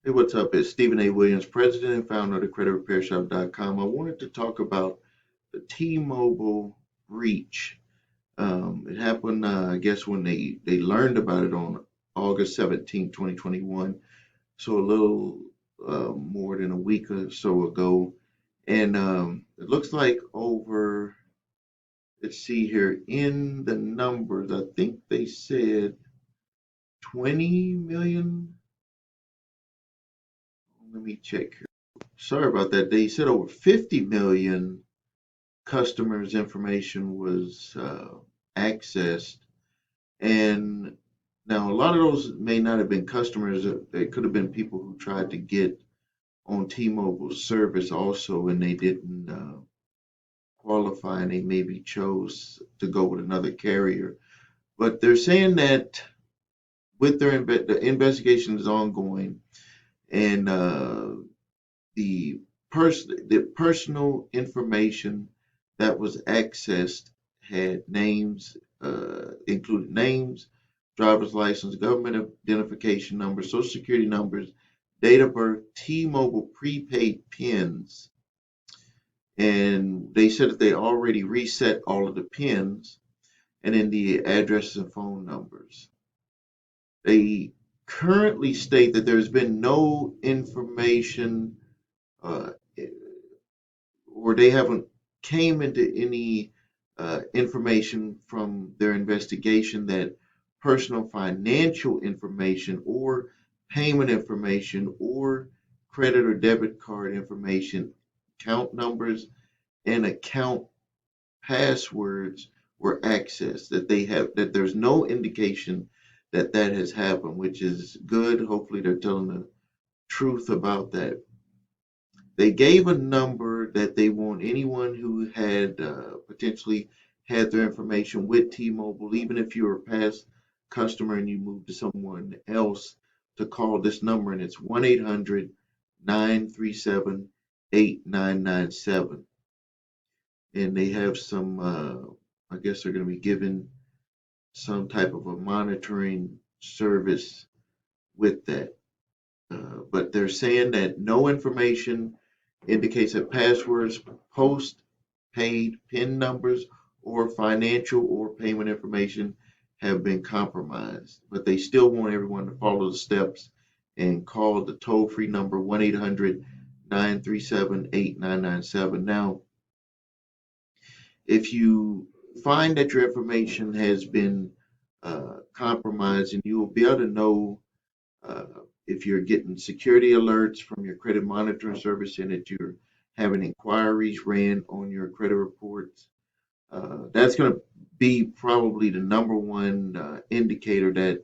Hey, what's up? It's Stephen A. Williams, president and founder of the creditrepairshop.com. I wanted to talk about the T-Mobile breach. It happened, I guess, when they learned about it on August 17, 2021, so a little more than a week or so ago. And it looks like let's see here, in the numbers, I think they said 20 million. Let me check here. Sorry about that. They said over 50 million customers' information was accessed. And now a lot of those may not have been customers. It could have been people who tried to get on T-Mobile service also, and they didn't qualify, and they maybe chose to go with another carrier. But they're saying that with the investigation is ongoing, and the the personal information that was accessed had names, included names, driver's license, government identification numbers, social security numbers, date of birth, T-Mobile prepaid pins, and they said that they already reset all of the pins, and then the addresses and phone numbers. They currently state that there's been no information uh, or they haven't came into any information from their investigation that personal financial information or payment information or credit or debit card information, account numbers, and account passwords were accessed. That there's no indication that that has happened, which is good. Hopefully, they're telling the truth about that. They gave a number that they want anyone who had potentially had their information with T-Mobile, even if you're a past customer and you move to someone else, to call this number, and it's 1-800-937-8997. And they have some, I guess they're going to be given some type of a monitoring service with that. But they're saying that no information indicates that passwords, post-paid PIN numbers, or financial or payment information have been compromised. But they still want everyone to follow the steps and call the toll-free number 1-800-937-8997. Now, if you find that your information has been compromised, and you will be able to know uh, if you're getting security alerts from your credit monitoring service and that you're having inquiries ran on your credit reports, that's going to be probably the number one indicator that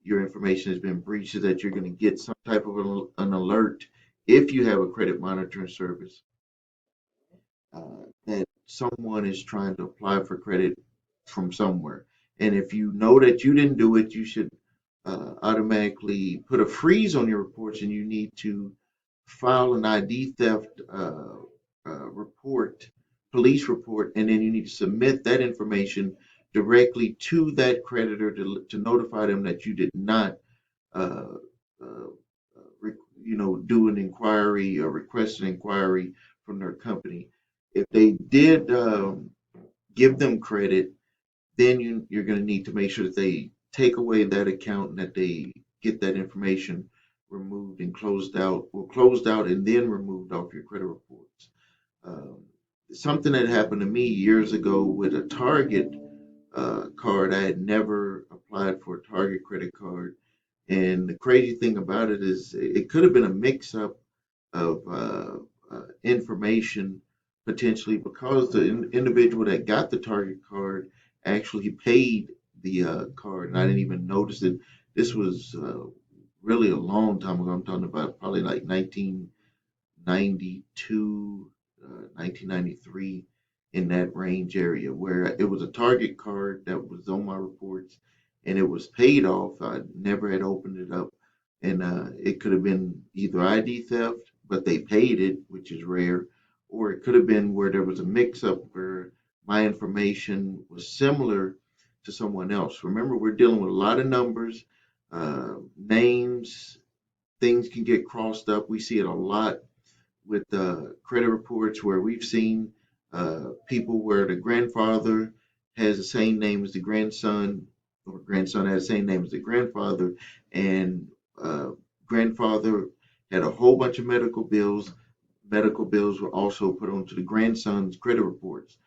your information has been breached, is that you're going to get some type of an alert if you have a credit monitoring service that someone is trying to apply for credit from somewhere. And if you know that you didn't do it, you should automatically put a freeze on your reports, and you need to file an ID theft report, police report, and then you need to submit that information directly to that creditor to notify them that you did not, uh, uh, do an inquiry or request an inquiry from their company. If they did give them credit, then you're going to need to make sure that they take away that account and that they get that information removed and closed out, or closed out and then removed off your credit reports. Um, Something that happened to me years ago with a Target card. I had never applied for a Target credit card. And the crazy thing about it is it could have been a mix up of information potentially, because the individual that got the Target card actually paid the card, and I didn't even notice it. This was really a long time ago. I'm talking about probably like 1992, 1993, in that range area, where it was a Target card that was on my reports and it was paid off. I never had opened it up, and it could have been either ID theft, but they paid it, which is rare, or it could have been where there was a mix up where my information was similar to someone else. Remember, we're dealing with a lot of numbers, names, things can get crossed up. We see it a lot with credit reports where we've seen people where the grandfather has the same name as the grandson, or grandson has the same name as the grandfather, and uh, grandfather had a whole bunch of medical bills. Medical bills were also put onto the grandson's credit reports.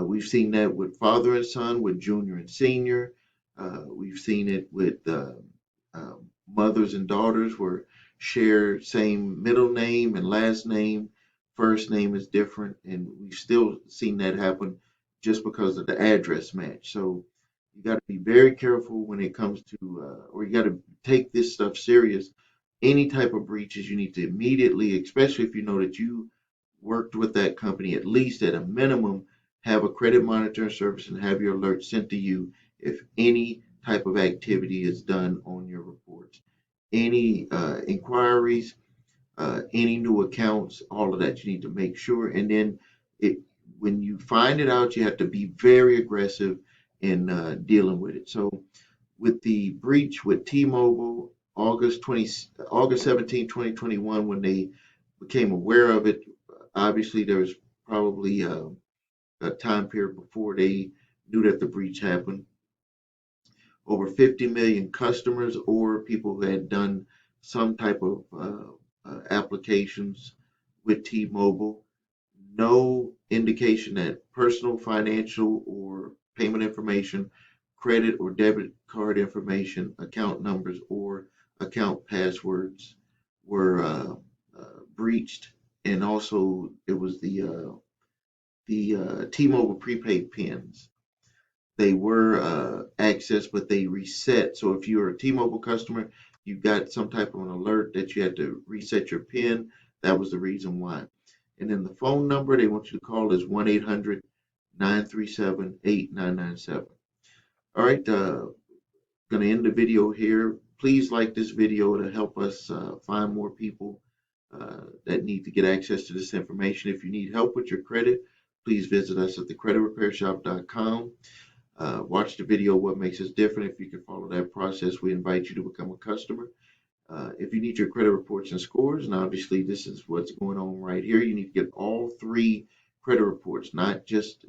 We've seen that with father and son, with junior and senior. We've seen it with uh, mothers and daughters where share same middle name and last name. First name is different, and we've still seen that happen just because of the address match. So you got to be very careful when it comes to, or you got to take this stuff serious. Any type of breaches, you need to immediately, especially if you know that you worked with that company, at least at a minimum, have a credit monitoring service and have your alerts sent to you if any type of activity is done on your reports. Any inquiries, any new accounts, all of that you need to make sure. And then it, when you find it out, you have to be very aggressive in dealing with it. So with the breach with T-Mobile, August 17, 2021, when they became aware of it, obviously there was probably a time period before they knew that the breach happened. Over 50 million customers or people who had done some type of applications with T-Mobile. No indication that personal, financial, or payment information, credit or debit card information, account numbers, or account passwords were breached. And also, it was the T-Mobile prepaid pins. They were accessed, but they reset. So if you're a T-Mobile customer, you got some type of an alert that you had to reset your PIN. That was the reason why. And then the phone number they want you to call is 1-800 937 8997. All right, going to end the video here. Please like this video to help us find more people that need to get access to this information. If you need help with your credit, please visit us at thecreditrepairshop.com. Watch the video, What Makes Us Different. If you can follow that process, we invite you to become a customer. If you need your credit reports and scores, and obviously this is what's going on right here, you need to get all three credit reports, not just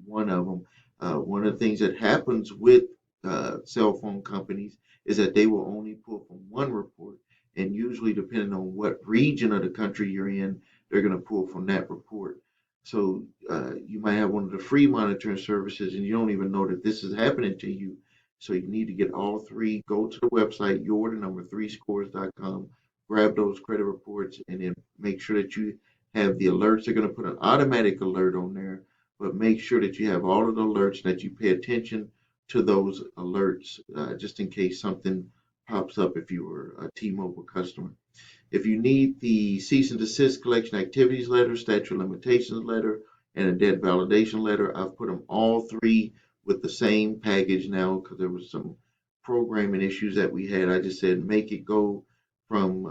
one of them. One of the things that happens with cell phone companies is that they will only pull from one report, and usually depending on what region of the country you're in, they're going to pull from that report. So you might have one of the free monitoring services, and you don't even know that this is happening to you. So you need to get all three. Go to the website, yourthenumber3scores.com, grab those credit reports, and then make sure that you have the alerts. They're going to put an automatic alert on there, but make sure that you have all of the alerts, that you pay attention to those alerts, just in case something pops up if you were a T-Mobile customer. If you need the cease and desist collection activities letter, statute of limitations letter, and a debt validation letter, I've put them all three with the same package now because there was some programming issues that we had. I just said make it go from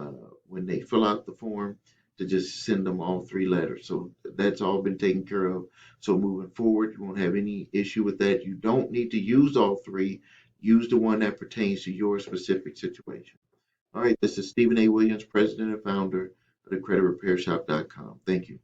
when they fill out the form to just send them all three letters. So that's all been taken care of. So moving forward, you won't have any issue with that. You don't need to use all three. Use the one that pertains to your specific situation. All right, this is Stephen A. Williams, President and Founder of thecreditrepairshop.com. Thank you.